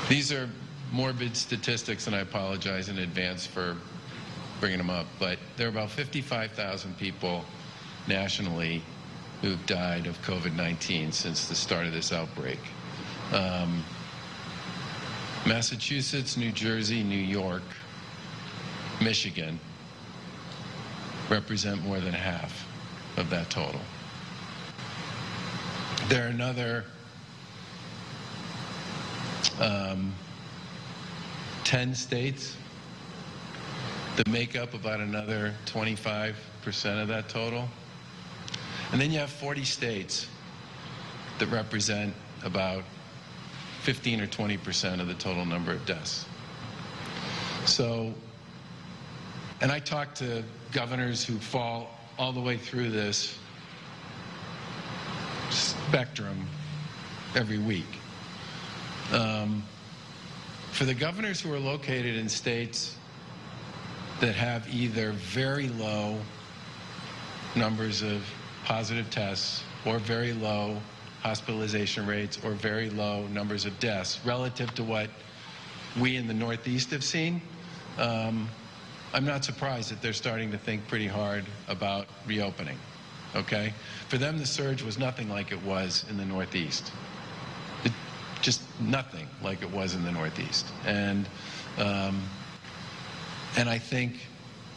These are morbid statistics, and I apologize in advance for bringing them up, but there are about 55,000 people nationally who've died of COVID-19 since the start of this outbreak. Massachusetts, New Jersey, New York, Michigan represent more than half of that total. There are another 10 states that make up about another 25% of that total. And then you have 40 states that represent about 15 or 20% of the total number of deaths. So, and I talk to governors who fall all the way through this spectrum every week. For the governors who are located in states that have either very low numbers of positive tests or very low hospitalization rates or very low numbers of deaths relative to what we in the Northeast have seen, I'm not surprised that they're starting to think pretty hard about reopening, okay? For them, the surge was nothing like it was in the Northeast. Just nothing like it was in the Northeast. And I think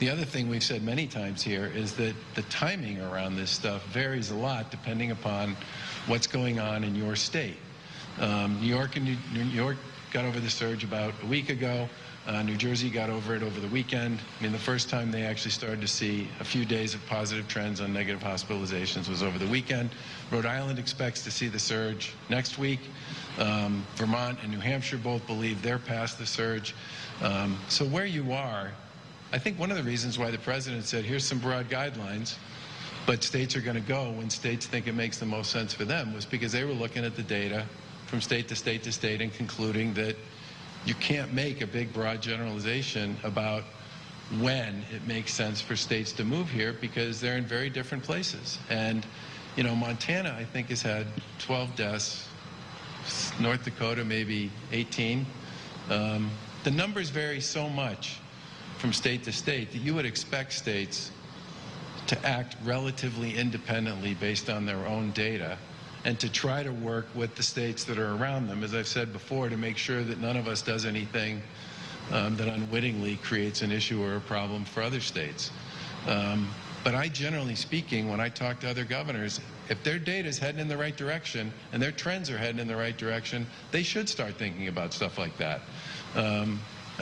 the other thing we've said many times here is that the timing around this stuff varies a lot depending upon what's going on in your state. New York got over the surge about a week ago. New Jersey got over it over the weekend. I mean, the first time they actually started to see a few days of positive trends on negative hospitalizations was over the weekend. Rhode Island expects to see the surge next week. Vermont and New Hampshire both believe they're past the surge. So where you are, I think one of the reasons why the president said, here's some broad guidelines, but states are going to go when states think it makes the most sense for them, was because they were looking at the data from state to state to state and concluding that you can't make a big broad generalization about when it makes sense for states to move here because they're in very different places. And, you know, Montana, I think, has had 12 deaths. North Dakota, maybe 18. The numbers vary so much from state to state that you would expect states to act relatively independently based on their own data and to try to work with the states that are around them, as I've said before, to make sure that none of us does anything that unwittingly creates an issue or a problem for other states. But I, generally speaking, when I talk to other governors, if their data is heading in the right direction and their trends are heading in the right direction, they should start thinking about stuff like that. And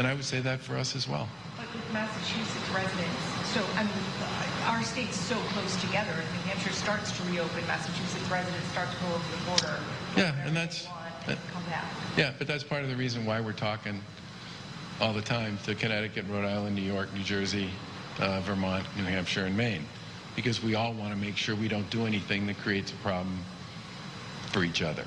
I would say that for us as well. But with Massachusetts residents, so I mean, our state's so close together. If New Hampshire starts to reopen, Massachusetts residents start to go over the border. Yeah, and that's come back. Yeah, but that's part of the reason why we're talking all the time to Connecticut, Rhode Island, New York, New Jersey, Vermont, New Hampshire, and Maine, because we all want to make sure we don't do anything that creates a problem for each other.